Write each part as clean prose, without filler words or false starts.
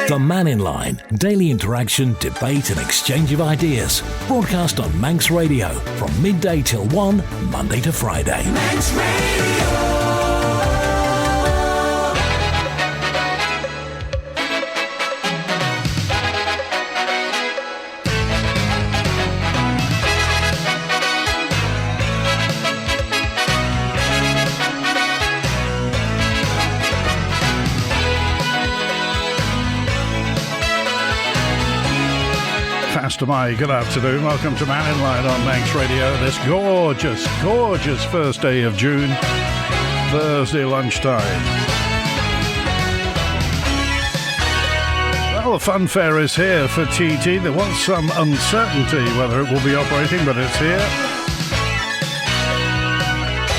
The Mannin Line, daily interaction, debate and exchange of ideas. Broadcast on Manx Radio from midday till 1, Monday to Friday. Manx Radio. Good afternoon. Welcome to Mannin Line on Manx Radio. This gorgeous, gorgeous first day of June, Thursday lunchtime. Well, the fun fair is here for TT. There was some uncertainty whether it will be operating, but it's here.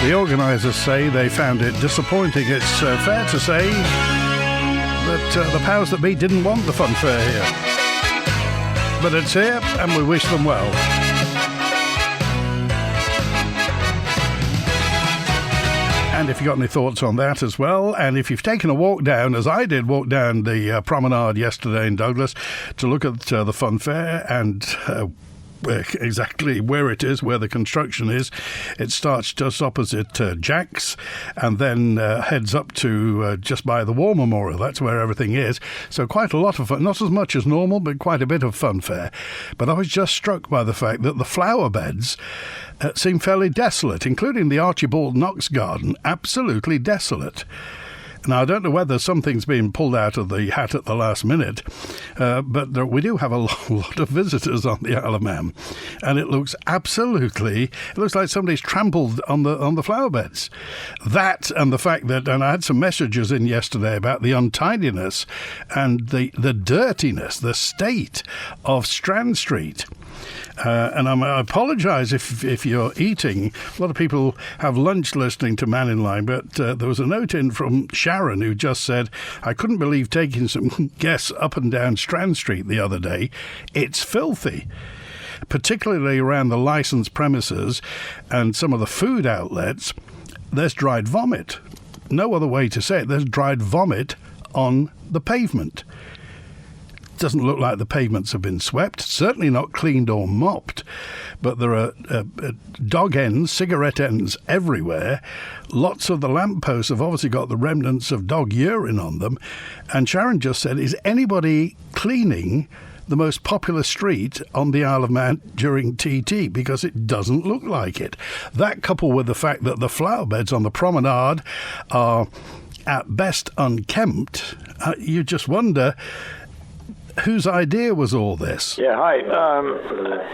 The organisers say they found it disappointing. It's fair to say that the powers that be didn't want the fun fair here. But it's here, and we wish them well. And if you've got any thoughts on that as well, and if you've taken a walk down, as I did, walk down the promenade yesterday in Douglas to look at the fun fair and exactly where it is, where the construction is. It starts just opposite Jack's and then heads up to just by the War Memorial. That's where everything is. So quite a lot of fun, not as much as normal, but quite a bit of fun fair. But I was just struck by the fact that the flower beds seem fairly desolate, including the Archibald Knox garden, absolutely desolate. Now, I don't know whether something's been pulled out of the hat at the last minute, but we do have a lot of visitors on the Isle of Man, and it looks like somebody's trampled on the flower beds. That and the fact that, and I had some messages in yesterday about the untidiness and the dirtiness, the state of Strand Street. And I apologise if you're eating. A lot of people have lunch listening to Mannin Line, but there was a note in from Sharon who just said, I couldn't believe taking some guests up and down Strand Street the other day. It's filthy, particularly around the licensed premises and some of the food outlets. There's dried vomit. No other way to say it. There's dried vomit on the pavement. Doesn't look like the pavements have been swept, certainly not cleaned or mopped, but there are dog ends, cigarette ends everywhere. Lots of the lampposts have obviously got the remnants of dog urine on them. And Sharon just said, is anybody cleaning the most popular street on the Isle of Man during TT? Because it doesn't look like it. That, coupled with the fact that the flower beds on the promenade are at best unkempt, you just wonder whose idea was all this? Yeah, hi.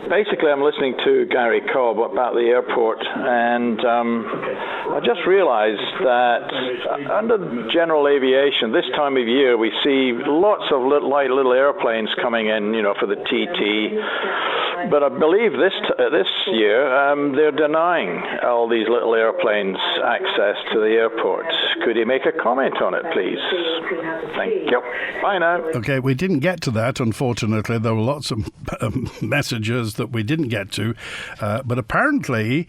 Basically, I'm listening to Gary Cobb about the airport, and I just realized that under general aviation, this time of year, we see lots of little airplanes coming in, for the TT. But I believe this year, they're denying all these little airplanes access to the airport. Could you make a comment on it, please? Thank you. Bye now. Okay, we didn't get to that, unfortunately. There were lots of messages that we didn't get to. But apparently,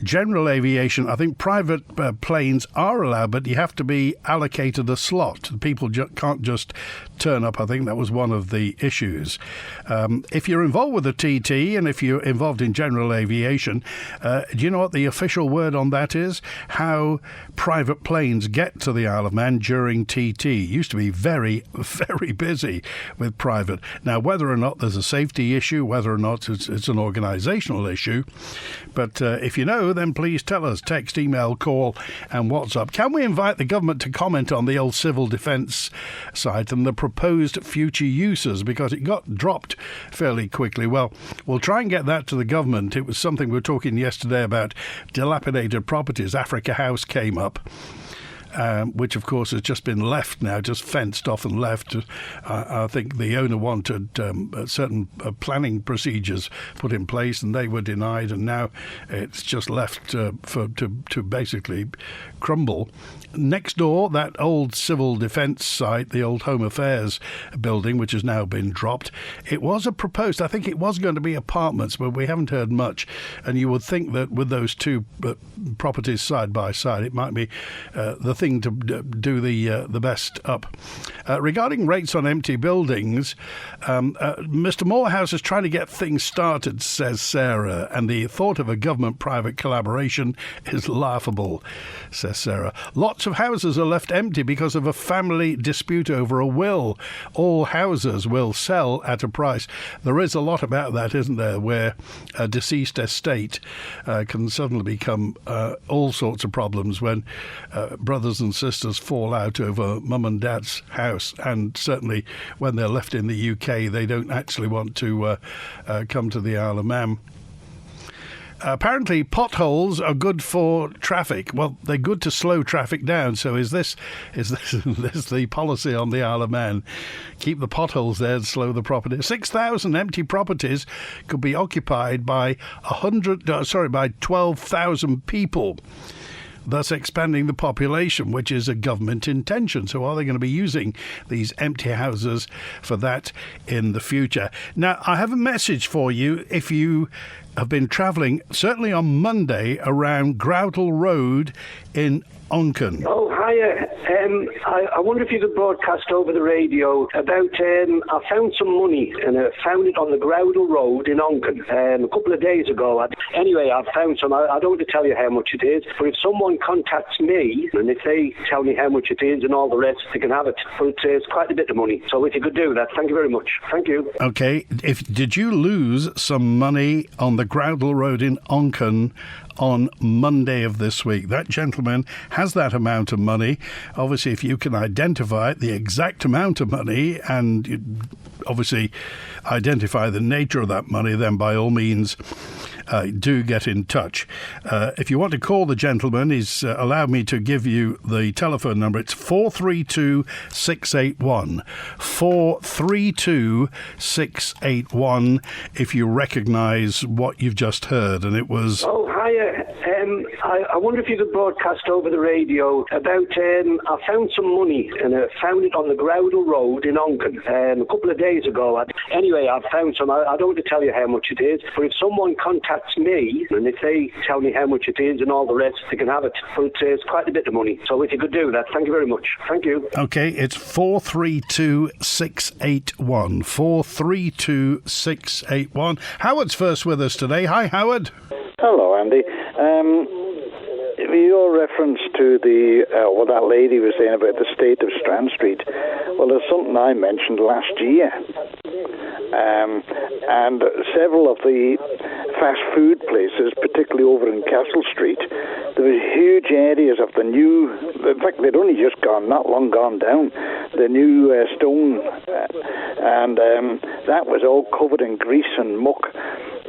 general aviation, I think private planes are allowed, but you have to be allocated a slot. People can't just turn up. I think that was one of the issues. If you're involved with the TT and if you're involved in general aviation, do you know what the official word on that is? How private planes get to the Isle of Man during TT. Used to be very, very busy with private. Now, whether or not there's a safety issue, whether or not it's an organisational issue, but if you know, then please tell us. Text, email, call and WhatsApp. Can we invite the government to comment on the old civil defence site and the proposed future uses, because it got dropped fairly quickly? Well, we'll try and get that to the government. It was something we were talking yesterday about dilapidated properties. Africa House came up. Which, of course, has just been left now, just fenced off and left. I think the owner wanted certain planning procedures put in place, and they were denied, and now it's just left to basically crumble. Next door, that old civil defence site, the old Home Affairs building, which has now been dropped, it was I think it was going to be apartments, but we haven't heard much. And you would think that with those two properties side by side, it might be the thing to do the best up. Regarding rates on empty buildings, Mr. Morehouse is trying to get things started, says Sarah, and the thought of a government-private collaboration is laughable, says Sarah. Lots of houses are left empty because of a family dispute over a will. All houses will sell at a price. There is a lot about that, isn't there, where a deceased estate can suddenly become all sorts of problems when brothers and sisters fall out over mum and dad's house, and certainly when they're left in the UK, they don't actually want to come to the Isle of Man. Apparently, potholes are good for traffic. Well, they're good to slow traffic down. So is this the policy on the Isle of Man? Keep the potholes there and slow the property. 6,000 empty properties could be occupied by 12,000 people, thus expanding the population, which is a government intention. So are they going to be using these empty houses for that in the future? Now, I have a message for you if you have been travelling, certainly on Monday, around Groudle Road in Onchan. Oh, hiya. I wonder if you could broadcast over the radio about, I found some money, and I found it on the Groudle Road in Onchan a couple of days ago. Anyway, I found some. I don't want to tell you how much it is, but if someone contacts me, and if they tell me how much it is and all the rest, they can have it. But it's quite a bit of money. So if you could do that, thank you very much. Thank you. Okay. Did you lose some money on the Groudle Road in Onchan on Monday of this week? That gentleman has that amount of money. Obviously, if you can identify the exact amount of money and you obviously identify the nature of that money, then by all means do get in touch. If you want to call the gentleman, he's allowed me to give you the telephone number. It's 432-681. 432-681 if you recognise what you've just heard. And it was... Oh, hiya. I wonder if you could broadcast over the radio about, I found some money, and I found it on the Groudle Road in Onchan a couple of days ago. Anyway, I found some. I don't want to tell you how much it is, but if someone contacts me, and if they tell me how much it is and all the rest, they can have it. But it's quite a bit of money. So if you could do that, thank you very much. Thank you. Okay, it's 432-681. 432-681. Howard's first with us today. Hi, Howard. Hello, Andy. Your reference to what that lady was saying about the state of Strand Street, well, there's something I mentioned last year. And several of the fast food places, particularly over in Castle Street, there were huge areas of the new, in fact, they'd only just not long gone down, the new stone, and that was all covered in grease and muck.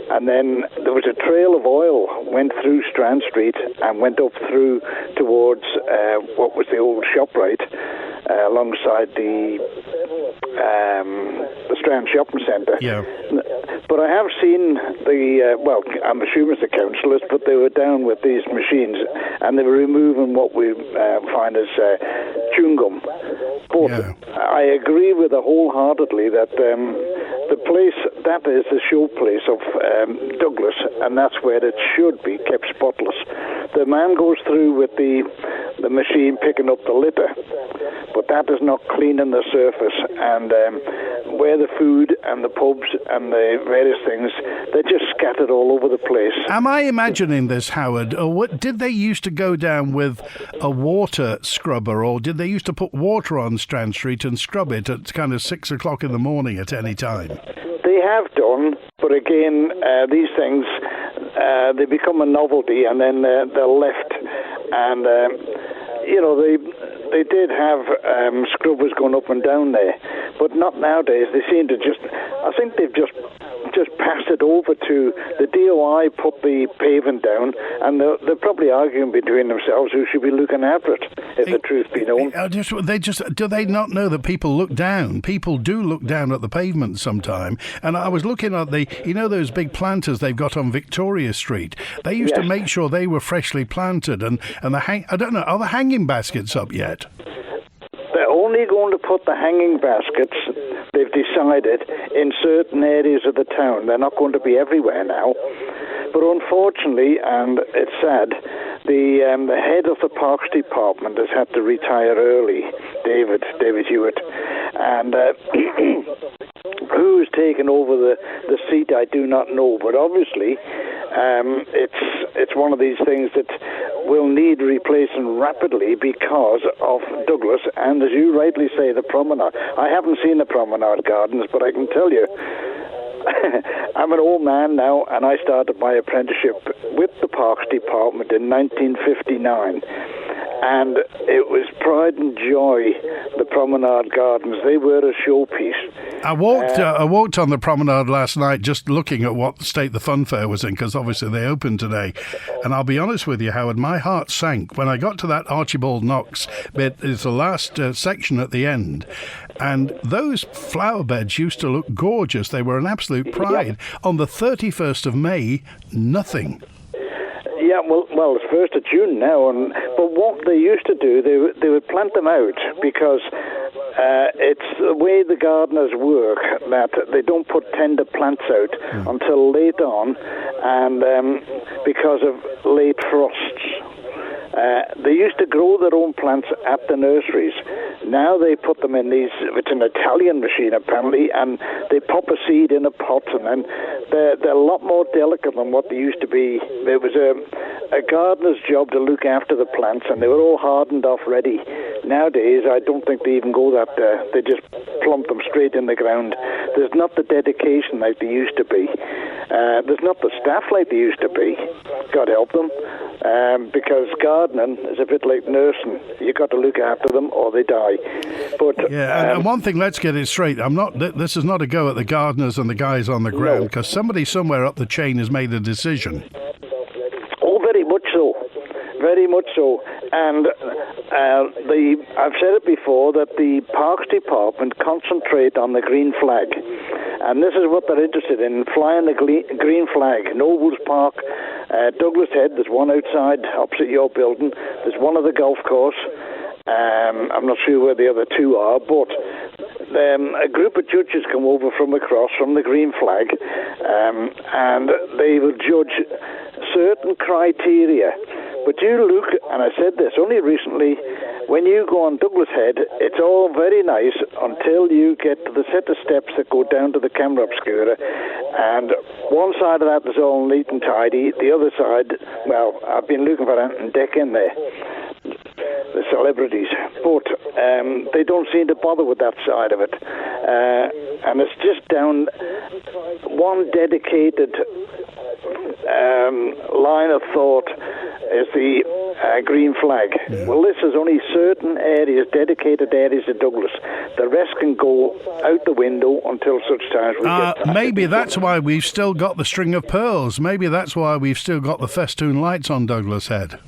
And then there was a trail of oil went through Strand Street and went up through towards what was the old ShopRite alongside the Strand Shopping Centre. Yeah. But I have seen well, I'm assuming it's the councillors, but they were down with these machines and they were removing what we find as chewing gum. But I agree with her wholeheartedly that the place, that is the show place of Douglas, and that's where it should be kept spotless. The man goes through with the machine picking up the litter, but that is not cleaning the surface, and where the food and the pubs and the various things, they're just scattered all over the place. Am I imagining this, Howard? Or what, did they used to go down with a water scrubber, or did they used to put water on Strand Street and scrub it at kind of 6 o'clock in the morning at any time? They have done, but again, these things, they become a novelty and then they're left. And, you know, they did have scrubbers going up and down there, but not nowadays. They seem to I think they've just passed it over to the DOI, put the pavement down, and they're probably arguing between themselves who should be looking after it, if the truth be known. Do they not know that people look down? People do look down at the pavement sometime. And I was looking at those big planters they've got on Victoria Street. They used to make sure they were freshly planted, and I don't know, are the hanging baskets up yet? They're only going to put the hanging baskets, they've decided, in certain areas of the town. They're not going to be everywhere now. But unfortunately, and it's sad, the head of the Parks Department has had to retire early, David Hewitt, and who's taken over the seat I do not know, but obviously it's one of these things that will need replacing rapidly because of Douglas, and as you rightly say, the promenade. I haven't seen the promenade gardens, but I can tell you, I'm an old man now, and I started my apprenticeship with the Parks Department in 1959. And it was pride and joy, the promenade gardens. They were a showpiece. I walked on the promenade last night just looking at what state the fun fair was in, because obviously they opened today. And I'll be honest with you, Howard, my heart sank when I got to that Archibald Knox bit. It's the last section at the end. And those flower beds used to look gorgeous. They were an absolute pride. Yep. On the 31st of May, nothing. Yeah, well, it's 1st of June now, but what they used to do, they would plant them out because it's the way the gardeners work that they don't put tender plants out until late on, and because of late frosts. They used to grow their own plants at the nurseries. Now they put them in these, it's an Italian machine apparently, and they pop a seed in a pot, and then they're a lot more delicate than what they used to be. There was a gardener's job to look after the plants, and they were all hardened off ready. Nowadays, I don't think they even go that they just plump them straight in the ground. There's not the dedication like they used to be. There's not the staff like they used to be. God help them. Because gardening is a bit like nursing. You've got to look after them or they die. But and one thing, let's get it straight. This is not a go at the gardeners and the guys on the ground, because somebody somewhere up the chain has made a decision. Oh, very much so. Very much so. And I've said it before that the Parks Department concentrate on the green flag. And this is what they're interested in, flying the green flag. Nobles Park, Douglas Head, there's one outside opposite your building. There's one at the golf course. I'm not sure where the other two are, but a group of judges come over from across from the green flag, and they will judge certain criteria. But you look, and I said this only recently, when you go on Douglas Head, it's all very nice until you get to the set of steps that go down to the camera obscura, and one side of that is all neat and tidy, the other side, well, I've been looking for Ant and Deck in there, the celebrities, but they don't seem to bother with that side of it, and it's just down one dedicated line of thought is the green flag. Yeah. Well, this is only certain areas, dedicated areas of Douglas. The rest can go out the window until such times we get... Maybe that's why we've still got the string of pearls. Maybe that's why we've still got the festoon lights on Douglas Head.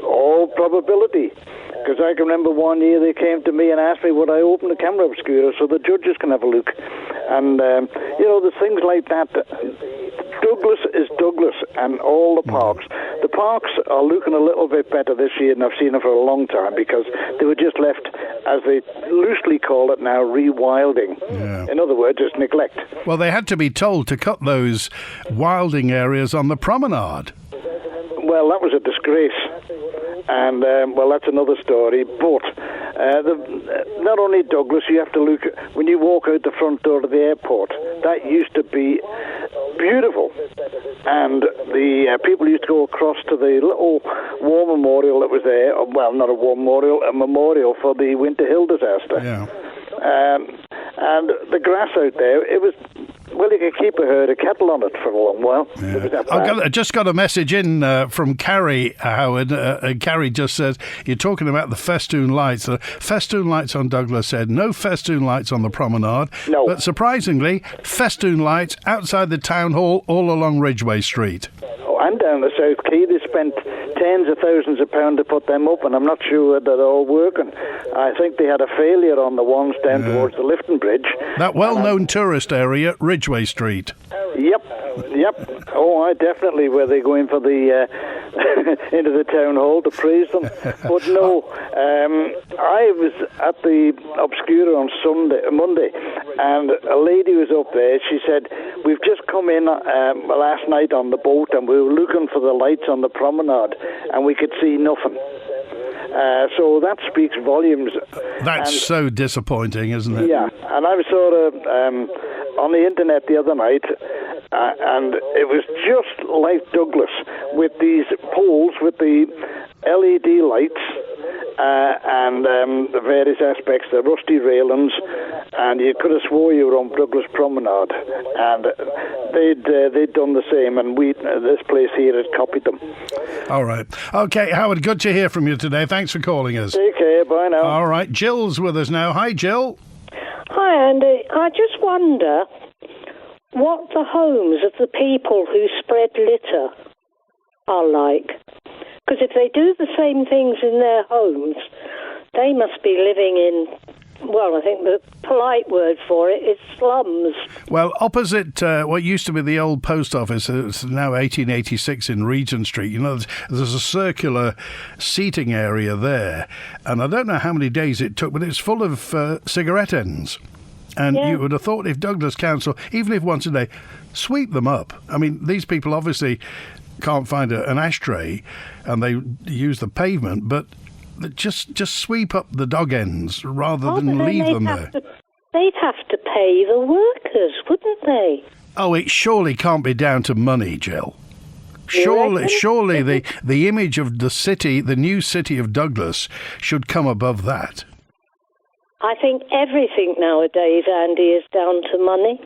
All probability. Because I can remember one year they came to me and asked me would I open the camera obscura so the judges can have a look. And, there's things like that. Douglas is Douglas, and all the parks. The parks are looking a little bit better this year, and I've seen them for a long time, because they were just left, as they loosely call it now, rewilding. Yeah. In other words, it's neglect. Well, they had to be told to cut those wilding areas on the promenade. Well, that was a disgrace. And, that's another story. But not only Douglas, you have to look, when you walk out the front door of the airport, that used to be beautiful. And the people used to go across to the little war memorial that was there. Well, not a war memorial, a memorial for the Winter Hill disaster. Yeah. And the grass out there, it was... Well, you could keep a herd of cattle on it for a long while. Yeah. I just got a message in from Carrie, Howard. Carrie just says, you're talking about the festoon lights. Festoon lights on Douglas Head, no festoon lights on the promenade. No. But surprisingly, festoon lights outside the town hall all along Ridgeway Street. Oh, and down the South Quay, they spent tens of thousands of pounds to put them up, and I'm not sure that they're all working. I think they had a failure on the ones down towards the Lifton Bridge. That well-known tourist area, Ridgeway Street. Yep. Oh, I definitely were they going for the into the town hall to praise them. But no, I was at the Obscura on Monday, and a lady was up there. She said, we've just come in last night on the boat, and we were looking for the lights on the promenade, and we could see nothing. So that speaks volumes. That's so disappointing, isn't it? Yeah, and I was sort of on the internet the other night, and it was just like Douglas, with these poles with the LED lights and the various aspects, the rusty railings, and you could have swore you were on Douglas Promenade, and they'd done the same, and this place here had copied them. All right. Okay, Howard, good to hear from you today. Thanks for calling us. Take care, bye now. All right, Jill's with us now. Hi, Jill. Hi, Andy. I just wonder what the homes of the people who spread litter are like. Because if they do the same things in their homes, they must be living in, well, I think the polite word for it is slums. Well, opposite what used to be the old post office, it's now 1886 in Regent Street, you know, there's a circular seating area there. And I don't know how many days it took, but it's full of cigarette ends. And you would have thought if Douglas Council, even if once a day, sweep them up. I mean, these people obviously can't find an ashtray and they use the pavement, but just sweep up the dog ends rather than leave them there. They'd have to pay the workers, wouldn't they? Oh, it surely can't be down to money, Jill. Surely the image of the city, the new city of Douglas, should come above that. I think everything nowadays, Andy, is down to money.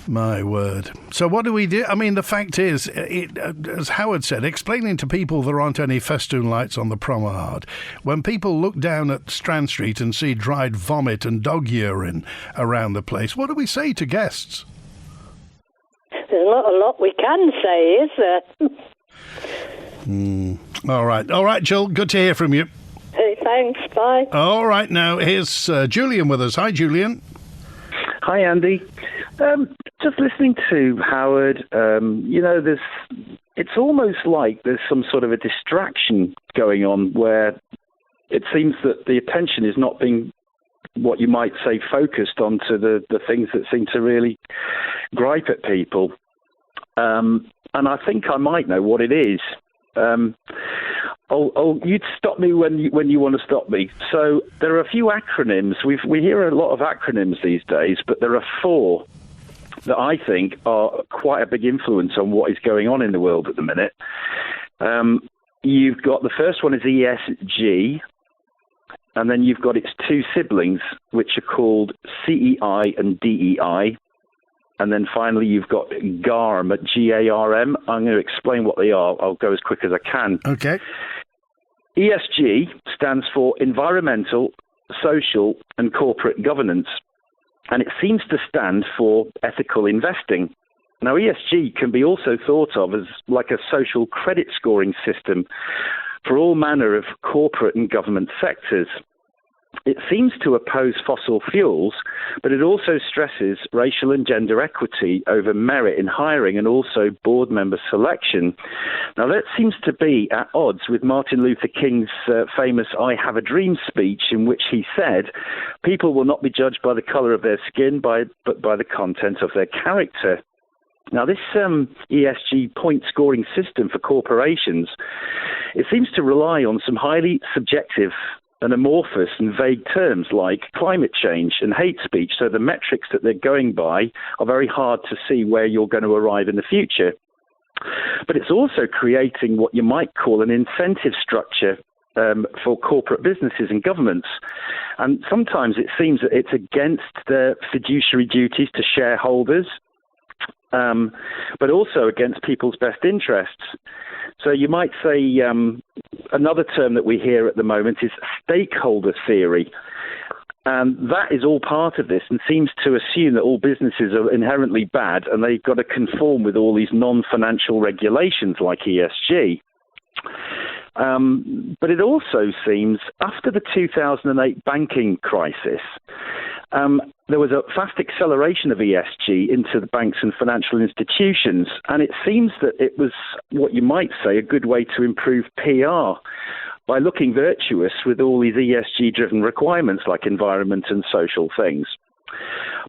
My word. So what do we do? I mean, the fact is, as Howard said, explaining to people there aren't any festoon lights on the promenade. When people look down at Strand Street and see dried vomit and dog urine around the place, what do we say to guests? There's not a lot we can say, is there? All right, Jill, good to hear from you. Hey, thanks, bye. All right, now here's Julian with us. Hi, Julian. Hi, Andy. Just listening to Howard, it's almost like there's some sort of a distraction going on where it seems that the attention is not being, what you might say, focused onto the things that seem to really gripe at people. And I think I might know what it is. You'd stop me when you want to stop me. So there are a few acronyms. We hear a lot of acronyms these days, but there are 4 that I think are quite a big influence on what is going on in the world at the minute. You've got, the first one is ESG, and then you've got its 2 siblings, which are called CEI and DEI. And then finally, you've got GARM, GARM. I'm going to explain what they are. I'll go as quick as I can. Okay. ESG stands for Environmental, Social and Corporate Governance. And it seems to stand for ethical investing. Now, ESG can be also thought of as like a social credit scoring system for all manner of corporate and government sectors. It seems to oppose fossil fuels, but it also stresses racial and gender equity over merit in hiring and also board member selection. Now, that seems to be at odds with Martin Luther King's famous I Have a Dream speech, in which he said, people will not be judged by the colour of their skin, but by the content of their character. Now, this ESG point-scoring system for corporations, it seems to rely on some highly subjective and amorphous and vague terms like climate change and hate speech. So the metrics that they're going by are very hard to see where you're going to arrive in the future. But it's also creating what you might call an incentive structure for corporate businesses and governments. And sometimes it seems that it's against their fiduciary duties to shareholders, but also against people's best interests. So you might say another term that we hear at the moment is stakeholder theory. And that is all part of this and seems to assume that all businesses are inherently bad and they've got to conform with all these non-financial regulations like ESG. But it also seems after the 2008 banking crisis, there was a fast acceleration of ESG into the banks and financial institutions, and it seems that it was what you might say a good way to improve PR by looking virtuous with all these ESG-driven requirements like environment and social things.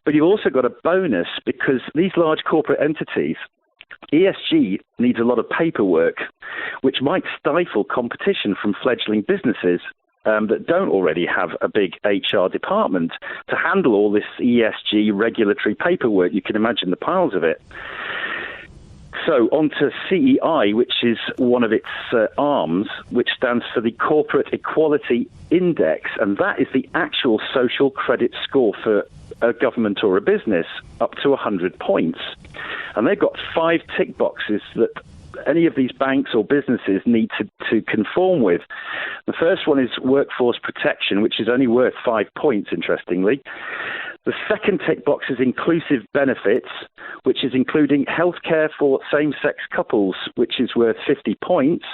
But you've also got a bonus because these large corporate entities, ESG needs a lot of paperwork, which might stifle competition from fledgling businesses that don't already have a big HR department to handle all this ESG regulatory paperwork. You can imagine the piles of it. So on to CEI, which is one of its arms, which stands for the Corporate Equality Index, and that is the actual social credit score for a government or a business, up to 100 points. And they've got 5 tick boxes that any of these banks or businesses need to conform with. The first one is workforce protection, which is only worth 5 points, interestingly. The second tick box is inclusive benefits, which is including healthcare for same-sex couples, which is worth 50 points.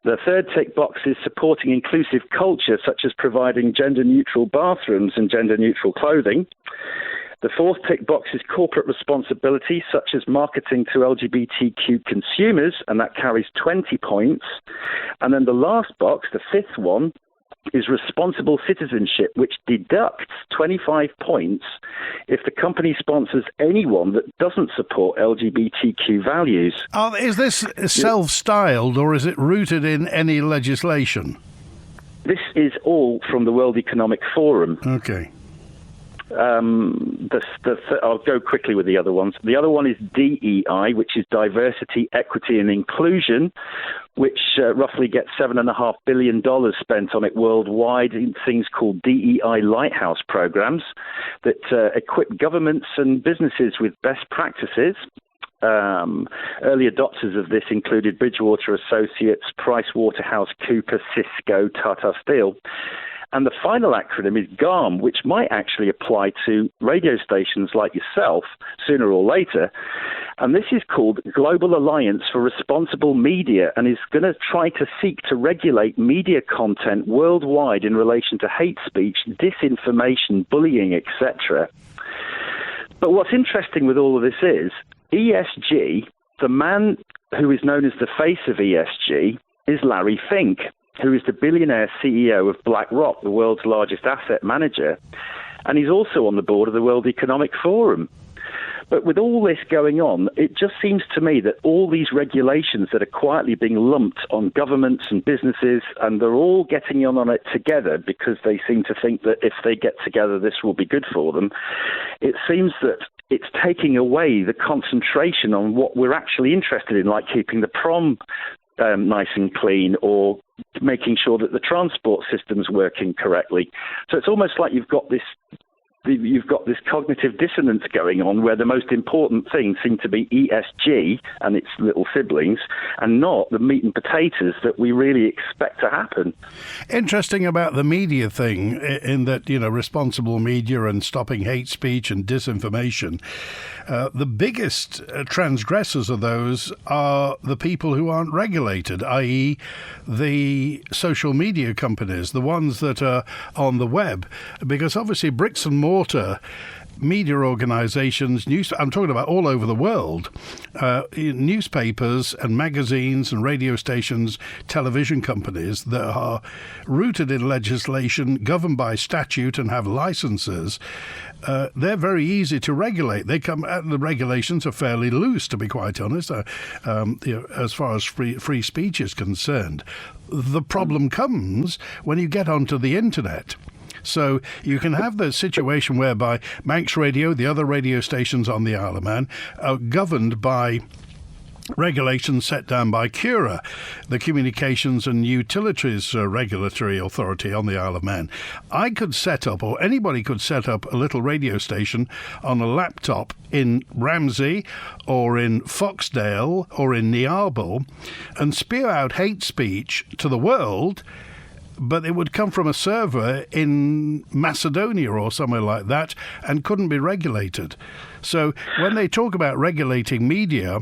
The third tick box is supporting inclusive culture, such as providing gender-neutral bathrooms and gender-neutral clothing. The fourth tick box is corporate responsibility, such as marketing to LGBTQ consumers, and that carries 20 points. And then the last box, the fifth one, is responsible citizenship, which deducts 25 points if the company sponsors anyone that doesn't support LGBTQ values. Is this self-styled, or is it rooted in any legislation? This is all from the World Economic Forum. Okay. I'll go quickly with the other ones. The other one is DEI, which is diversity, equity, and inclusion, which roughly gets $7.5 billion spent on it worldwide in things called DEI lighthouse programs that equip governments and businesses with best practices. Early adopters of this included Bridgewater Associates, PricewaterhouseCoopers, Cisco, Tata Steel. And the final acronym is GARM, which might actually apply to radio stations like yourself sooner or later. And this is called Global Alliance for Responsible Media, and is going to try to seek to regulate media content worldwide in relation to hate speech, disinformation, bullying, etc. But what's interesting with all of this is ESG, the man who is known as the face of ESG, is Larry Fink, who is the billionaire CEO of BlackRock, the world's largest asset manager, and he's also on the board of the World Economic Forum. But with all this going on, it just seems to me that all these regulations that are quietly being lumped on governments and businesses, and they're all getting on it together because they seem to think that if they get together, this will be good for them. It seems that it's taking away the concentration on what we're actually interested in, like keeping the prom nice and clean, or making sure that the transport system's working correctly. So it's almost like you've got this cognitive dissonance going on, where the most important things seem to be ESG and its little siblings, and not the meat and potatoes that we really expect to happen. Interesting about the media thing, in that, responsible media and stopping hate speech and disinformation. The biggest transgressors of those are the people who aren't regulated, i.e. the social media companies, the ones that are on the web, because obviously bricks and mortar media organizations, I'm talking about all over the world, newspapers and magazines and radio stations, television companies that are rooted in legislation, governed by statute and have licenses, they're very easy to regulate. The regulations are fairly loose, to be quite honest, as far as free speech is concerned. The problem comes when you get onto the internet. So you can have the situation whereby Manx Radio, the other radio stations on the Isle of Man, are governed by regulations set down by CURA, the Communications and Utilities Regulatory Authority on the Isle of Man. I could set up, or anybody could set up, a little radio station on a laptop in Ramsey or in Foxdale or in Niarbol and spew out hate speech to the world, but it would come from a server in Macedonia or somewhere like that and couldn't be regulated. So when they talk about regulating media,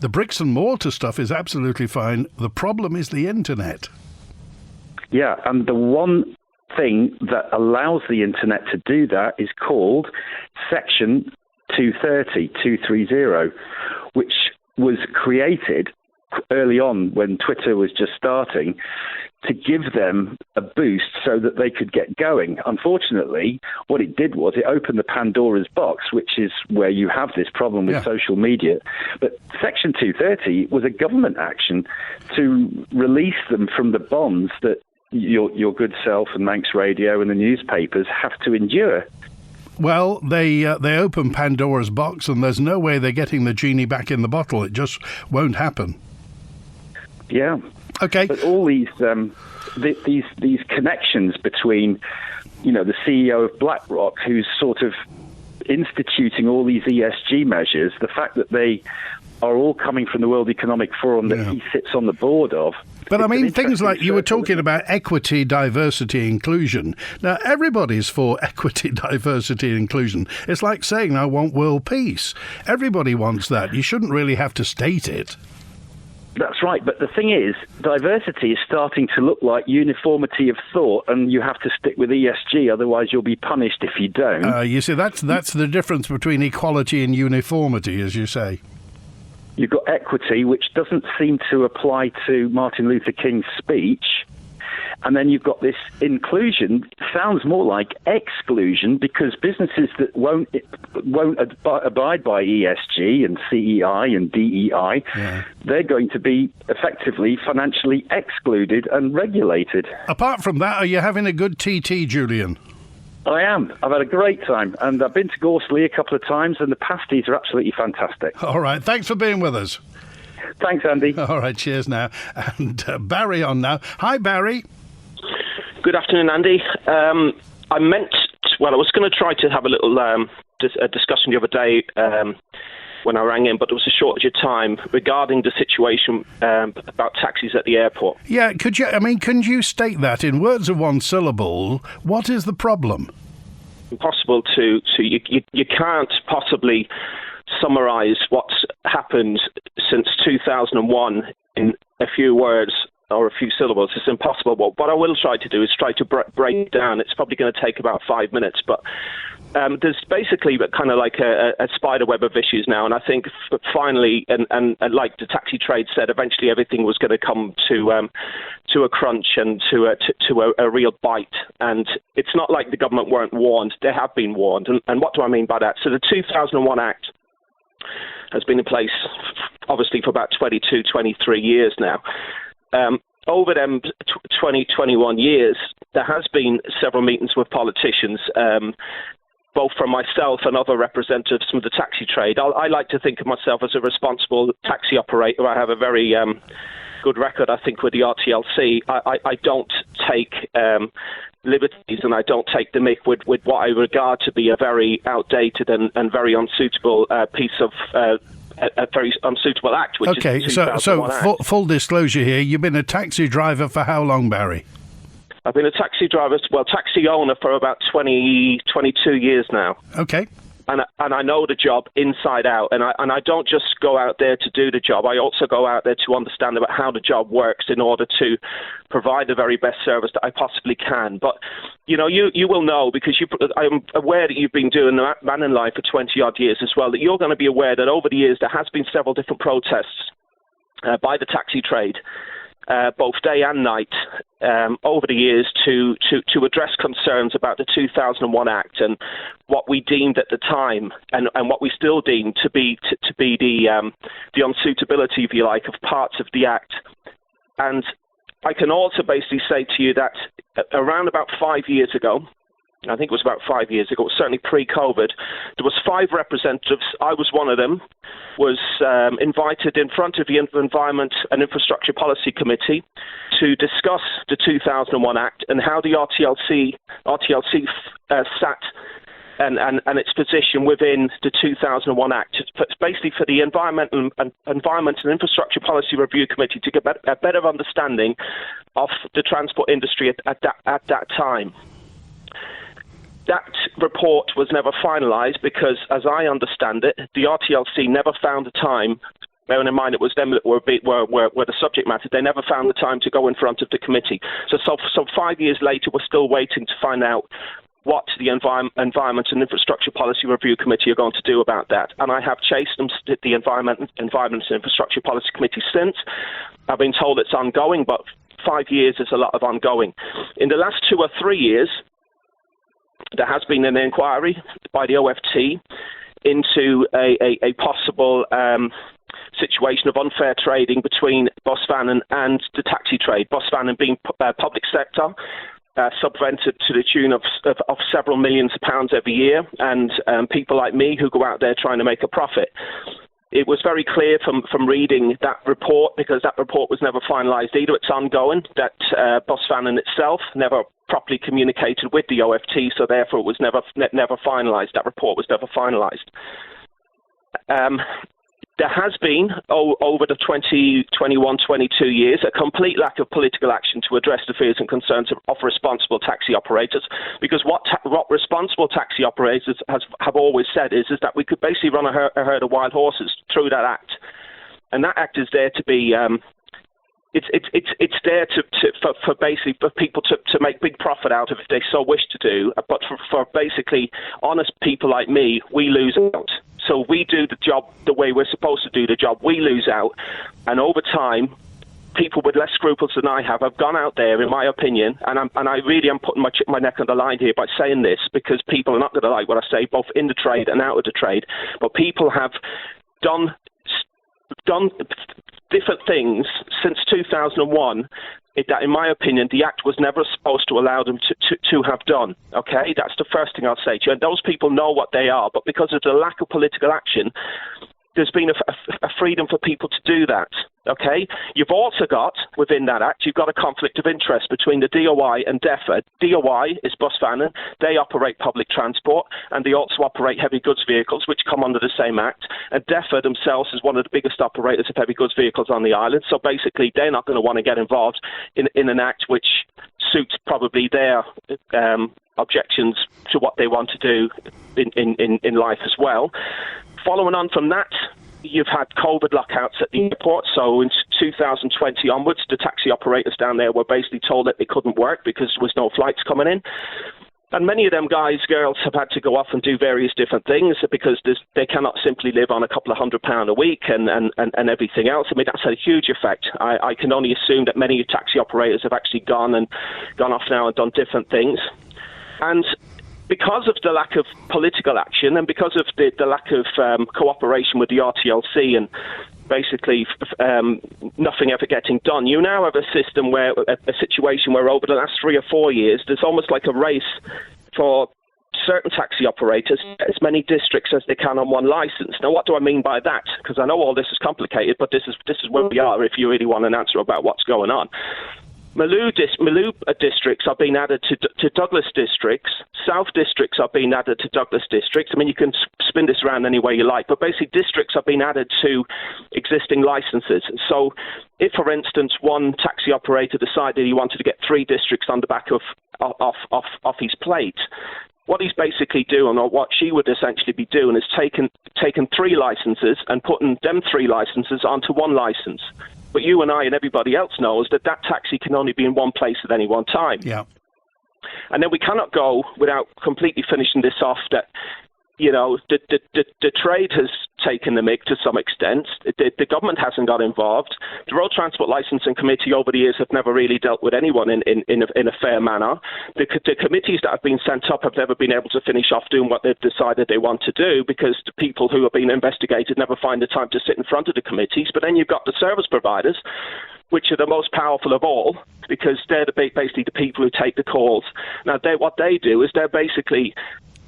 the bricks and mortar stuff is absolutely fine. The problem is the internet. Yeah, and the one thing that allows the internet to do that is called Section 230, which was created early on when Twitter was just starting to give them a boost so that they could get going. Unfortunately, what it did was it opened the Pandora's box, which is where you have this problem with social media. But Section 230 was a government action to release them from the bonds that your good self and Manx Radio and the newspapers have to endure. Well, they open Pandora's box, and there's no way they're getting the genie back in the bottle. It just won't happen. Yeah. Okay. But all these connections between, the CEO of BlackRock, who's sort of instituting all these ESG measures, the fact that they are all coming from the World Economic Forum that he sits on the board of. But I mean, things like you were talking about equity, diversity, inclusion. Now, everybody's for equity, diversity, and inclusion. It's like saying, I want world peace. Everybody wants that. You shouldn't really have to state it. That's right, but the thing is, diversity is starting to look like uniformity of thought, and you have to stick with ESG, otherwise you'll be punished if you don't. You see, that's the difference between equality and uniformity, as you say. You've got equity, which doesn't seem to apply to Martin Luther King's speech. And then you've got this inclusion, sounds more like exclusion, because businesses that won't abide by ESG and CEI and DEI, they're going to be effectively financially excluded and regulated. Apart from that, are you having a good TT, Julian? I am. I've had a great time, and I've been to Gorsley a couple of times, and the pasties are absolutely fantastic. All right, thanks for being with us. Thanks, Andy. All right, cheers now. And Barry on now. Hi, Barry. Good afternoon, Andy. I was going to try to have a little discussion the other day when I rang in, but there was a shortage of time regarding the situation about taxis at the airport. Yeah, can you state that in words of one syllable? What is the problem? Impossible to you can't possibly summarise what's happened since 2001 in a few words or a few syllables. It's impossible. What I will try to do is try to break it down. It's probably going to take about 5 minutes, but there's basically kind of like a spider web of issues now, and I think finally, and like the taxi trade said, eventually everything was going to come to a crunch and to a real bite. And it's not like the government weren't warned; they have been warned. And what do I mean by that? So the 2001 Act has been in place, obviously, for about 22, 23 years now. Over them 21 years, there has been several meetings with politicians, both from myself and other representatives from the taxi trade. I like to think of myself as a responsible taxi operator. I have a very good record, I think, with the RTLC. I don't take liberties, and I don't take the mick with what I regard to be a very outdated and very unsuitable piece of a very unsuitable act, which is the 2001 Act. Full disclosure here, you've been a taxi driver for how long, Barry? I've been a taxi owner for about 22 years now. Okay. And I know the job inside out, and I don't just go out there to do the job. I also go out there to understand about how the job works in order to provide the very best service that I possibly can. But you will know, because I'm aware that you've been doing the Mannin Line for 20 odd years as well, that you're going to be aware that over the years there has been several different protests by the taxi trade, both day and night, over the years to address concerns about the 2001 Act and what we deemed at the time and what we still deem to be the unsuitability, if you like, of parts of the Act. And I can also basically say to you that around about 5 years ago, I think it was about 5 years ago, certainly pre-COVID, there was 5 representatives, I was one of them, was invited in front of the Environment and Infrastructure Policy Committee to discuss the 2001 Act and how the RTLC sat and its position within the 2001 Act. It's basically for the Environment and Infrastructure Policy Review Committee to get a better understanding of the transport industry at that time. That report was never finalised because, as I understand it, the RTLC never found the time, bearing in mind it was them that were the subject matter, they never found the time to go in front of the committee. So 5 years later, we're still waiting to find out what the Environment and Infrastructure Policy Review Committee are going to do about that. And I have chased them, the Environment and Infrastructure Policy Committee since. I've been told it's ongoing, but 5 years is a lot of ongoing. In the last 2 or 3 years, there has been an inquiry by the OFT into a possible situation of unfair trading between Bosvannon and the taxi trade. Bosvannon being public sector, subvented to the tune of several millions of pounds every year, and people like me who go out there trying to make a profit. It was very clear from reading that report, because that report was never finalised either. It's ongoing, that Bosvannon itself never properly communicated with the OFT, so therefore it was never finalised. That report was never finalised. There has been, over the 21-22 years, a complete lack of political action to address the fears and concerns of responsible taxi operators, because what responsible taxi operators have always said is that we could basically run a herd of wild horses through that act. And that act is there to be... It's there for basically for people to make big profit out of it if they so wish to do, but for basically honest people like me, we lose out. So we do the job the way we're supposed to do the job. We lose out, and over time, people with less scruples than I have gone out there, in my opinion, and I really am putting my neck on the line here by saying this, because people are not going to like what I say, both in the trade and out of the trade. But people have done different things since 2001 that, in my opinion, the Act was never supposed to allow them to have done. Okay, that's the first thing I'll say to you. And those people know what they are, but because of the lack of political action, there's been a freedom for people to do that. Okay, you've also got, within that Act, you've got a conflict of interest between the DOI and DEFRA. DOI is Bosvannon. They operate public transport, and they also operate heavy goods vehicles, which come under the same Act. And DEFRA themselves is one of the biggest operators of heavy goods vehicles on the island. So basically, they're not going to want to get involved in an Act which suits probably their objections to what they want to do in life as well. Following on from that, you've had COVID lockouts at the airport. So in 2020 onwards, the taxi operators down there were basically told that they couldn't work because there was no flights coming in. And many of them guys, girls, have had to go off and do various different things because they cannot simply live on a couple of £100 a week and everything else. I mean, that's had a huge effect. I can only assume that many taxi operators have actually gone off now and done different things. And because of the lack of political action and because of the lack of cooperation with the RTLC and basically nothing ever getting done, you now have a situation where over the last 3 or 4 years, there's almost like a race for certain taxi operators to get as many districts as they can on one license. Now, what do I mean by that? Because I know all this is complicated, but this is where we are if you really want an answer about what's going on. Maloo districts are being added to Douglas districts. South districts are being added to Douglas districts. I mean, you can spin this around any way you like, but basically districts are being added to existing licenses. So if, for instance, one taxi operator decided he wanted to get 3 districts on the back off his plate, what he's basically doing, or what she would essentially be doing, is taking 3 licenses and putting them 3 licenses onto one license. But you and I and everybody else knows that taxi can only be in one place at any one time. Yeah. And then we cannot go without completely finishing this off that, you know, the trade has taken the mick to some extent. The government hasn't got involved. The Road Transport Licensing Committee over the years have never really dealt with anyone in a fair manner. The committees that have been sent up have never been able to finish off doing what they've decided they want to do because the people who are being investigated never find the time to sit in front of the committees. But then you've got the service providers, which are the most powerful of all, because they're basically the people who take the calls. Now, what they do is they're basically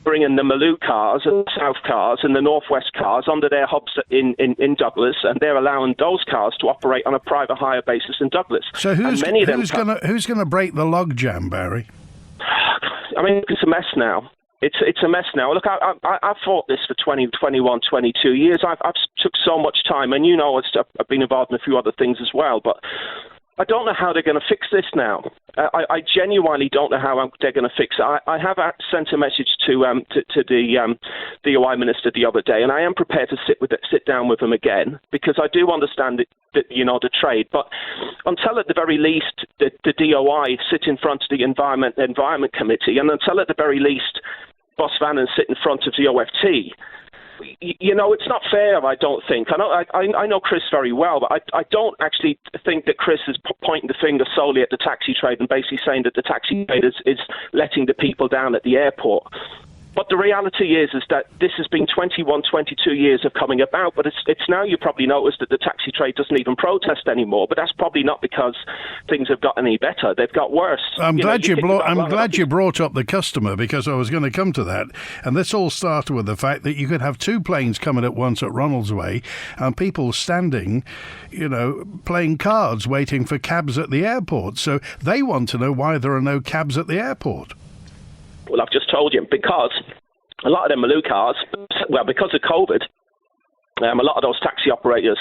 bringing the Maloo cars and the South cars and the Northwest cars onto their hubs in Douglas, and they're allowing those cars to operate on a private hire basis in Douglas. So who's going to break the logjam, Barry? I mean, it's a mess now. It's a mess now. Look, I've fought this for 22 years. I've took so much time, and you know, I've been involved in a few other things as well, but I don't know how they're going to fix this now. I genuinely don't know how they're going to fix it. I have sent a message to the DOI minister the other day, and I am prepared to sit down with him again, because I do understand the trade. But until at the very least the DOI sit in front of the Environment Committee, and until at the very least Bosvannon sit in front of the OFT, It's not fair, I don't think. I know Chris very well, but I don't actually think that Chris is pointing the finger solely at the taxi trade and basically saying that the taxi trade is letting the people down at the airport. But the reality is that this has been 21, 22 years of coming about, but it's now you probably noticed that the taxi trade doesn't even protest anymore, but that's probably not because things have got any better. They've got worse. I'm glad you brought up the customer, because I was going to come to that. And this all started with the fact that you could have two planes coming at once at Ronaldsway and people standing, playing cards, waiting for cabs at the airport. So they want to know why there are no cabs at the airport. Well, I've just told you, because a lot of them Maloo cars, because of COVID, a lot of those taxi operators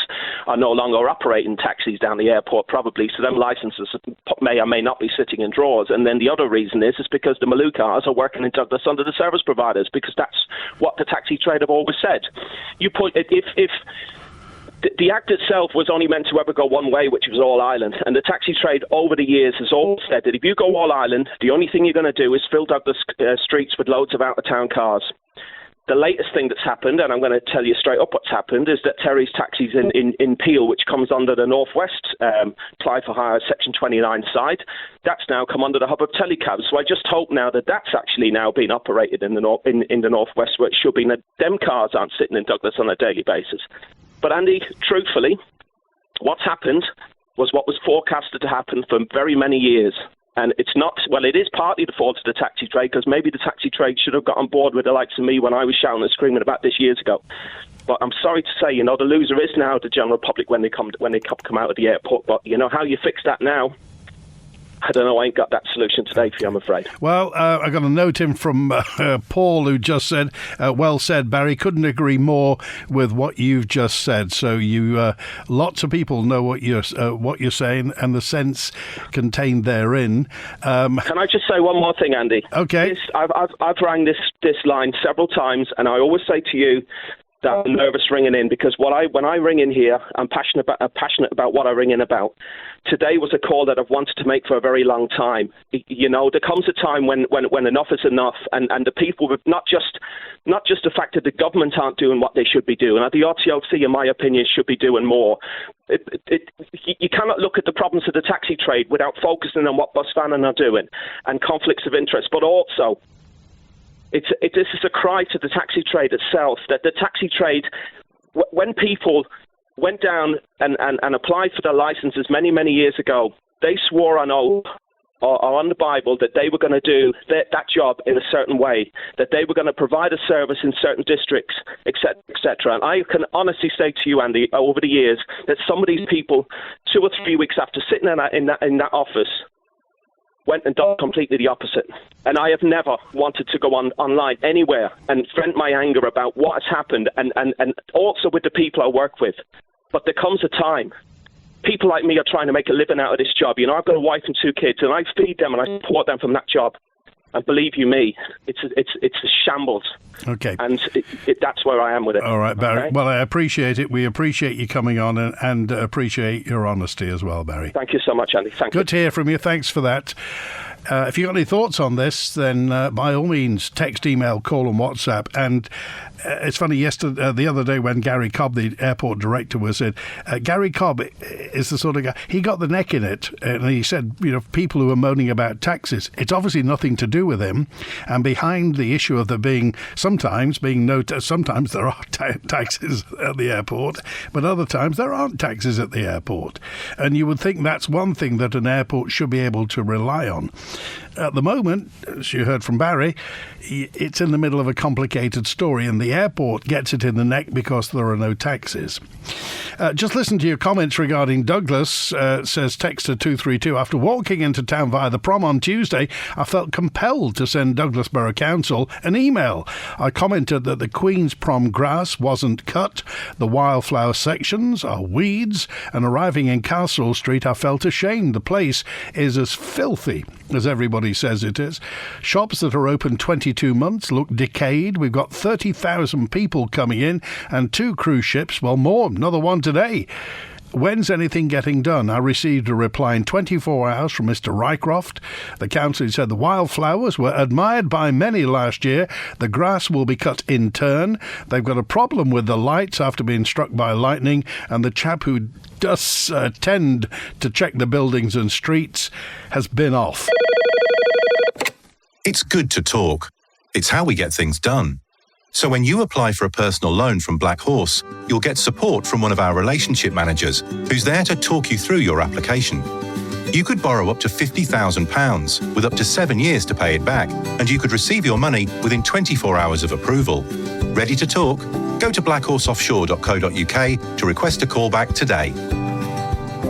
are no longer operating taxis down the airport, probably, so them licenses may or may not be sitting in drawers. And then the other reason is because the Maloo cars are working in Douglas under the service providers, because that's what the taxi trade have always said. If the Act itself was only meant to ever go one way, which was all island. And the taxi trade over the years has always said that if you go all island, the only thing you're going to do is fill Douglas streets with loads of out-of-town cars. The latest thing that's happened, and I'm going to tell you straight up what's happened, is that Terry's Taxis in Peel, which comes under the Northwest Apply for Hire Section 29 side, that's now come under the hub of telecabs. So I just hope now that that's actually now being operated in the Northwest, where it should be. Now, them cars aren't sitting in Douglas on a daily basis. But Andy, truthfully, what's happened was what was forecasted to happen for very many years. And it is partly the fault of the taxi trade, because maybe the taxi trade should have got on board with the likes of me when I was shouting and screaming about this years ago. But I'm sorry to say, the loser is now the general public when they come out of the airport. But how you fix that now, I don't know. I ain't got that solution today for you, I'm afraid. Well, I got a note in from Paul, who just said, well said, Barry. Couldn't agree more with what you've just said. So lots of people know what you're saying and the sense contained therein. Can I just say one more thing, Andy? Okay. I've rang this line several times, and I always say to you that I'm nervous ringing in, because when I ring in here, I'm passionate about what I ring in about. Today was a call that I've wanted to make for a very long time. There comes a time when enough is enough, and the people, with not just the fact that the government aren't doing what they should be doing, and the RTOC, in my opinion, should be doing more. You cannot look at the problems of the taxi trade without focusing on what Bus Vannin are doing and conflicts of interest, but also this is a cry to the taxi trade itself, that the taxi trade, when people went down and applied for their licenses many, many years ago, they swore on oath or on the Bible that they were going to do that job in a certain way, that they were going to provide a service in certain districts, etc., etc. And I can honestly say to you, Andy, over the years, that some of these people, 2 or 3 weeks after sitting in that office, went and done completely the opposite. And I have never wanted to go online anywhere and vent my anger about what has happened, and also with the people I work with. But there comes a time, people like me are trying to make a living out of this job. I've got a wife and 2 kids, and I feed them and I support them from that job. And believe you me, it's a shambles. Okay. And that's where I am with it. All right, Barry. Okay? Well, I appreciate it. We appreciate you coming on and appreciate your honesty as well, Barry. Thank you so much, Andy. Thank you. Good to hear from you. Thanks for that. If you've got any thoughts on this, then by all means, text, email, call and WhatsApp. And it's funny, the other day when Gary Cobb, the airport director, was in, Gary Cobb is the sort of guy, he got the neck in it, and he said, people who are moaning about taxes, it's obviously nothing to do with him. And behind the issue of there being sometimes there are taxes at the airport, but other times there aren't taxes at the airport. And you would think that's one thing that an airport should be able to rely on. At the moment, as you heard from Barry, it's in the middle of a complicated story, and the airport gets it in the neck because there are no taxes. Just listen to your comments regarding Douglas, says Texter 232. After walking into town via the prom on Tuesday, I felt compelled to send Douglas Borough Council an email. I commented that the Queen's prom grass wasn't cut, the wildflower sections are weeds, and arriving in Castle Street, I felt ashamed. The place is as filthy as everybody says it is. Shops that are open 22 months look decayed. We've got 30,000 people coming in and 2 cruise ships, well more, another one today. when's anything getting done? I received a reply in 24 hours from Mr. Rycroft. The council said the wildflowers were admired by many last year. The grass will be cut in turn. They've got a problem with the lights after being struck by lightning, and the chap who does tend to check the buildings and streets has been off. It's good to talk. It's how we get things done. So when you apply for a personal loan from Black Horse, you'll get support from one of our relationship managers who's there to talk you through your application. You could borrow up to £50,000 with up to 7 years to pay it back, and you could receive your money within 24 hours of approval. Ready to talk? Go to blackhorseoffshore.co.uk to request a call back today.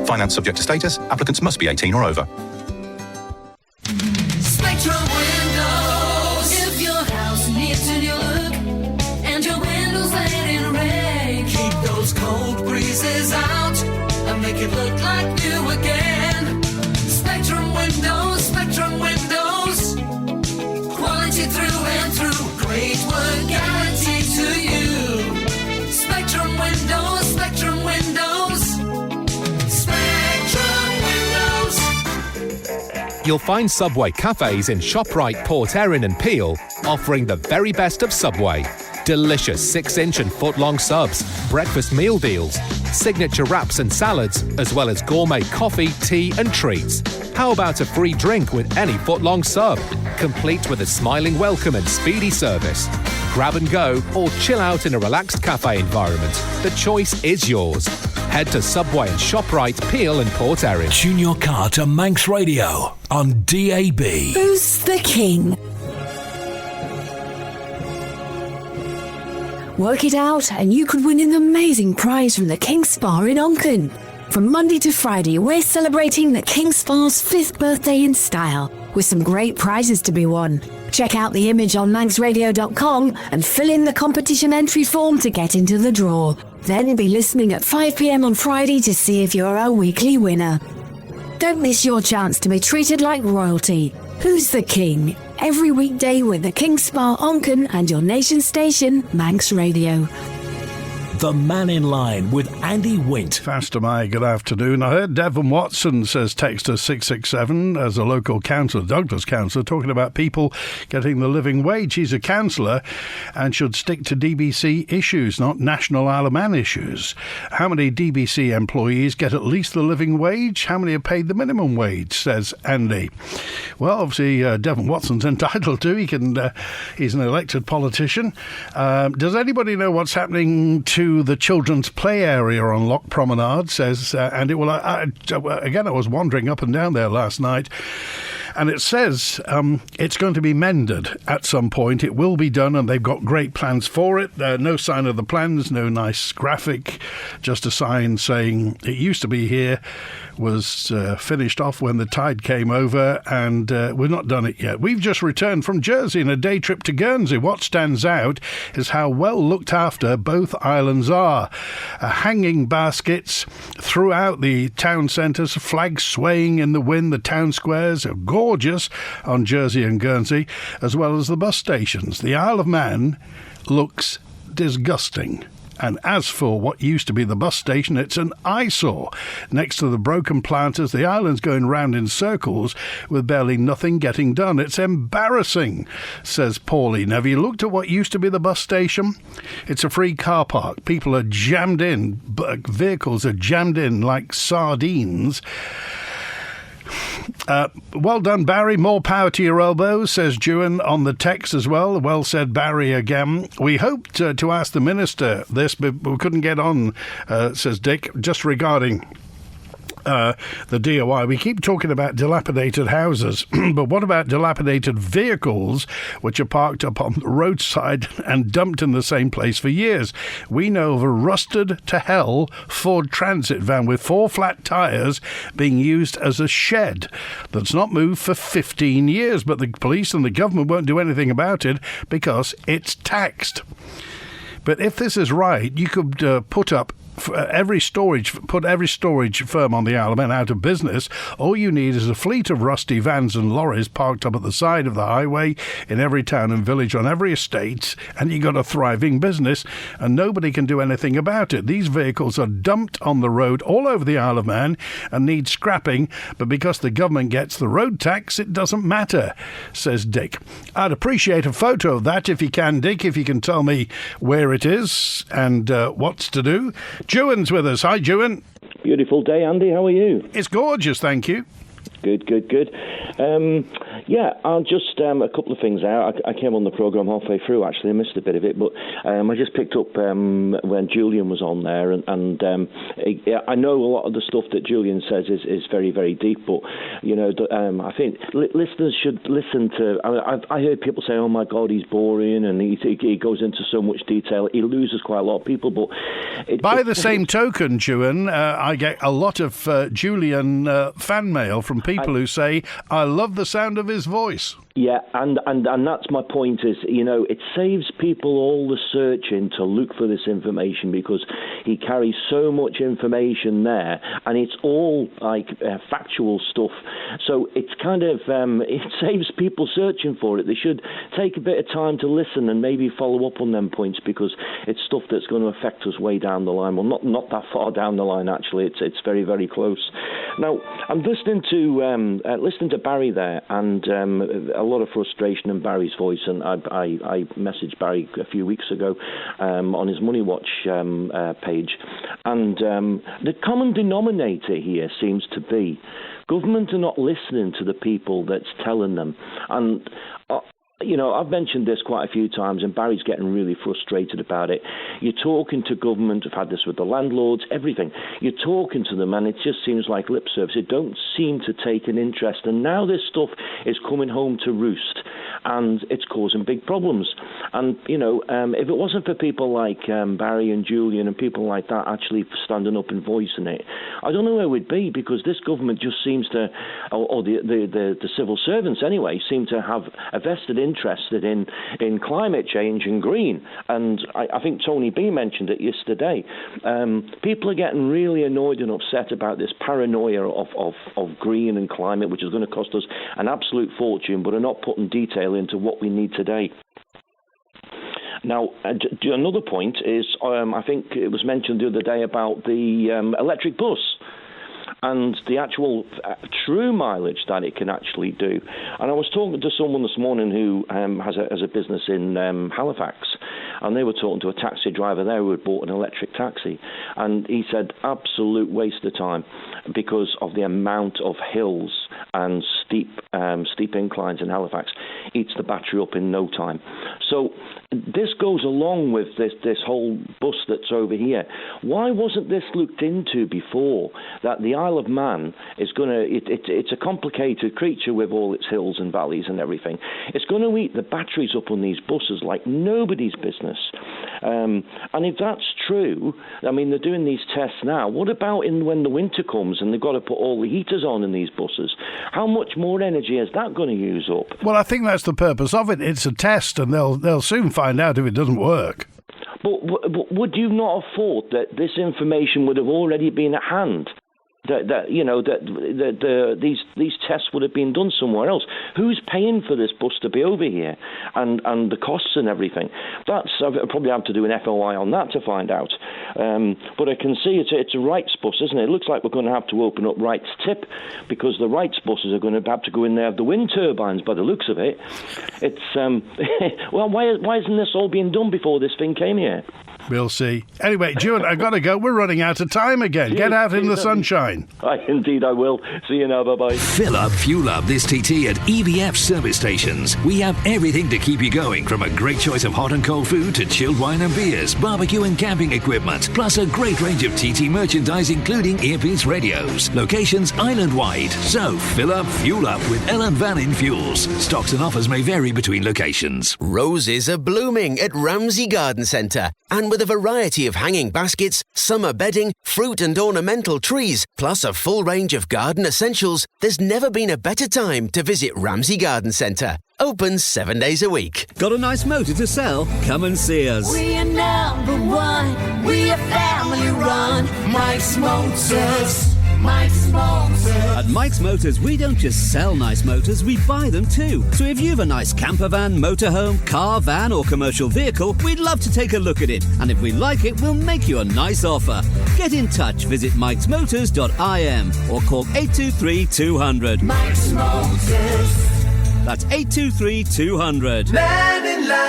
Finance subject to status. Applicants must be 18 or over. Spectrum Windows. If your house needs a new look and your windows let in rain, keep those cold breezes out and make it look like new again. Spectrum Windows, Spectrum Windows. Quality through and through. Great work guaranteed to you. Spectrum Windows, Spectrum Windows. Spectrum Windows. You'll find Subway cafes in ShopRite, Port Erin and Peel, offering the very best of Subway. Delicious 6-inch and foot-long subs, breakfast meal deals, signature wraps and salads, as well as gourmet coffee, tea and treats. How about a free drink with any foot-long sub, complete with a smiling welcome and speedy service? Grab and go or chill out in a relaxed cafe environment. The choice is yours. Head to Subway and ShopRite, Peel and Port Erin. Tune your car to Manx Radio on DAB. Who's the king? Work it out and you could win an amazing prize from the King Spa in Onchan. From Monday to Friday, we're celebrating the King Spa's 5th birthday in style, with some great prizes to be won. Check out the image on manxradio.com and fill in the competition entry form to get into the draw. Then be listening at 5 p.m. on Friday to see if you're a weekly winner. Don't miss your chance to be treated like royalty. Who's the King? Every weekday with the King Spa Onchan and your nation station, Manx Radio. The Mannin Line with Andy Wint. Faster, my good afternoon. I heard Devon Watson says text us 667 as a local councillor, Douglas councillor, talking about people getting the living wage. He's a councillor and should stick to DBC issues, not National Isle of Man issues. How many DBC employees get at least the living wage? How many are paid the minimum wage, says Andy. Well, obviously, Devon Watson's entitled to. He's an elected politician. Does anybody know what's happening to the children's play area on Loch Promenade, says Andy. Well, again, I was wandering up and down there last night, and it says it's going to be mended at some point. It will be done, and they've got great plans for it. No sign of the plans, no nice graphic, just a sign saying it used to be here, was finished off when the tide came over, and we've not done it yet. We've just returned from Jersey in a day trip to Guernsey. What stands out is how well looked after both islands are. Hanging baskets throughout the town centres, flags swaying in the wind. The town squares are gorgeous on Jersey and Guernsey, as well as the bus stations. The Isle of Man looks disgusting. And as for what used to be the bus station, it's an eyesore. Next to the broken planters, the island's going round in circles with barely nothing getting done. It's embarrassing, says Pauline. Have you looked at what used to be the bus station? It's a free car park. People are jammed in. Vehicles are jammed in like sardines. Well done, Barry. More power to your elbows, says Juan on the text as well. Well said, Barry, again. We hoped to ask the Minister this, but we couldn't get on, says Dick, just regarding the DOI. We keep talking about dilapidated houses, but what about dilapidated vehicles which are parked up on the roadside and dumped in the same place for years? We know of a rusted to hell Ford Transit van with 4 flat tyres being used as a shed that's not moved for 15 years, but the police and the government won't do anything about it because it's taxed. But if this is right, you could put up put every storage firm on the Isle of Man out of business. All you need is a fleet of rusty vans and lorries parked up at the side of the highway in every town and village on every estate, and you got a thriving business, and nobody can do anything about it. These vehicles are dumped on the road all over the Isle of Man and need scrapping, but because the government gets the road tax, it doesn't matter, says Dick. I'd appreciate a photo of that if you can, Dick, if you can tell me where it is and what's to do. Juan's with us. Hi, Juan. Beautiful day, Andy. How are you? It's gorgeous, thank you. Good. I'll just a couple of things out. I came on the programme halfway through, actually. I missed a bit of it, but I just picked up when Julian was on there, and I know a lot of the stuff that Julian says is very, very deep, but, I think listeners should listen to... I heard people say, oh, my God, he's boring, and he goes into so much detail. He loses quite a lot of people, but... By the same token, Juan, I get a lot of Julian fan mail from people who say, I love the sound of his voice. Yeah, and that's my point is, it saves people all the searching to look for this information because he carries so much information there, and it's all like factual stuff. So it's kind of, it saves people searching for it. They should take a bit of time to listen and maybe follow up on them points because it's stuff that's going to affect us way down the line. Well, not that far down the line, actually. It's very, very close. Now, I'm listening to Barry there, and a lot of frustration in Barry's voice, and I messaged Barry a few weeks ago on his Money Watch page, and the common denominator here seems to be government are not listening to the people that's telling them, and I've mentioned this quite a few times, and Barry's getting really frustrated about it. You're talking to government, I've had this with the landlords, everything. You're talking to them, and it just seems like lip service. It don't seem to take an interest, and now this stuff is coming home to roost, and it's causing big problems. And, if it wasn't for people like Barry and Julian and people like that actually standing up and voicing it, I don't know where we'd be, because this government just seems to, or the civil servants anyway, seem to have a vested interested in climate change and green. And I think Tony B mentioned it yesterday. People are getting really annoyed and upset about this paranoia of green and climate, which is going to cost us an absolute fortune, but are not putting detail into what we need today. Now, another point is, I think it was mentioned the other day about the electric bus and the actual true mileage that it can actually do. And I was talking to someone this morning who has a business in Halifax, and they were talking to a taxi driver there who had bought an electric taxi, and he said absolute waste of time because of the amount of hills and steep inclines in Halifax. Eats the battery up in no time. So this goes along with this whole bus that's over here. Why wasn't this looked into before? That the Isle of Man is going to... It's a complicated creature with all its hills and valleys and everything. It's going to eat the batteries up on these buses like nobody's business. And if that's true, I mean, they're doing these tests now. What about when the winter comes and they've got to put all the heaters on in these buses? How much more energy is that going to use up? Well, I think that's the purpose of it. It's a test, and they'll soon find out if it doesn't work. But would you not have thought that this information would have already been at hand? These tests would have been done somewhere else. Who's paying for this bus to be over here, and the costs and everything? I probably have to do an FOI on that to find out. But I can see it's a Wright's bus, isn't it? It looks like we're going to have to open up Wright's Tip, because the Wright's buses are going to have to go in there with the wind turbines by the looks of it. It's well, why isn't this all being done before this thing came here? We'll see. Anyway, Juan, I've got to go. We're running out of time again. Get out in the sunshine. Indeed, I will. See you now. Bye-bye. Fill up, fuel up this TT at EVF service stations. We have everything to keep you going, from a great choice of hot and cold food to chilled wine and beers, barbecue and camping equipment, plus a great range of TT merchandise, including earpiece radios. Locations island-wide. So fill up, fuel up with Ellen Mannin Fuels. Stocks and offers may vary between locations. Roses are blooming at Ramsey Garden Centre, and with a variety of hanging baskets, summer bedding, fruit and ornamental trees, plus a full range of garden essentials, there's never been a better time to visit Ramsey Garden Centre. Open 7 days a week. Got a nice motor to sell? Come and see us. We are number one. We are family run. Mike's Motors. Mike's Motors. At Mike's Motors, we don't just sell nice motors, we buy them too. So if you have a nice camper van, motorhome, car, van or commercial vehicle, we'd love to take a look at it. And if we like it, we'll make you a nice offer. Get in touch, visit mikesmotors.im or call 823 200. Mike's Motors. That's 823 200. Mannin Line.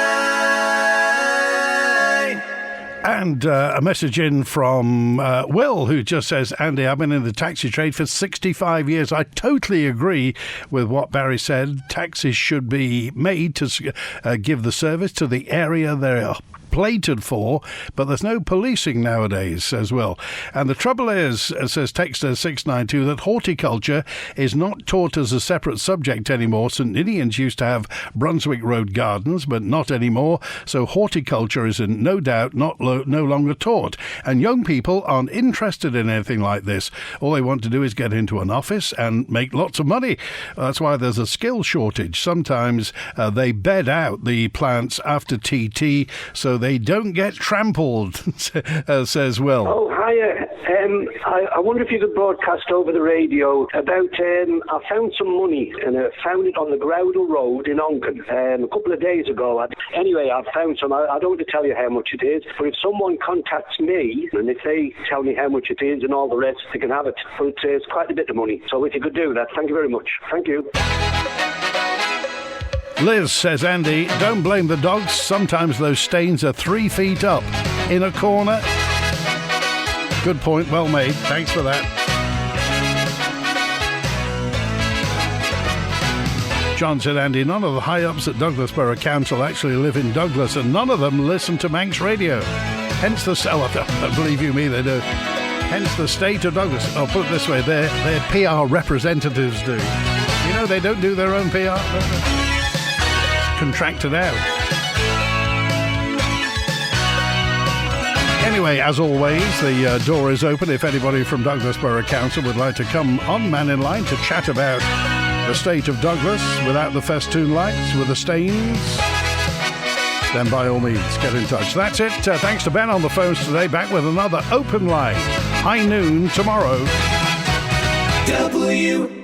And a message in from Will, who just says, Andy, I've been in the taxi trade for 65 years. I totally agree with what Barry said. Taxis should be made to give the service to the area they're plated for, but there's no policing nowadays, says Will. And the trouble is, says Texter 692, that horticulture is not taught as a separate subject anymore. St Ninians used to have Brunswick Road gardens, but not anymore. So horticulture is no doubt no longer taught. And young people aren't interested in anything like this. All they want to do is get into an office and make lots of money. That's why there's a skill shortage. Sometimes they bed out the plants after TT so they don't get trampled, says Will. Oh, hiya. I wonder if you could broadcast over the radio about, I found some money and I found it on the Groudle Road in Onchan a couple of days ago. Anyway, I found some. I don't want to tell you how much it is, but if someone contacts me and if they tell me how much it is and all the rest, they can have it. But it's quite a bit of money. So if you could do that, thank you very much. Thank you. Liz says, Andy, don't blame the dogs. Sometimes those stains are 3 feet up in a corner. Good point, well made. Thanks for that. John said, Andy, none of the high-ups at Douglas Borough Council actually live in Douglas, and none of them listen to Manx Radio. Hence the believe you me, they do. Hence the state of Douglas. I'll put it this way, their PR representatives do. You know, they don't do their own PR. Contracted out. Anyway, as always, the door is open if anybody from Douglas Borough Council would like to come on Mannin Line to chat about the state of Douglas without the festoon lights, with the stains, then by all means get in touch. That's it. Thanks to Ben on the phones today. Back with another open line. High noon tomorrow. WINT.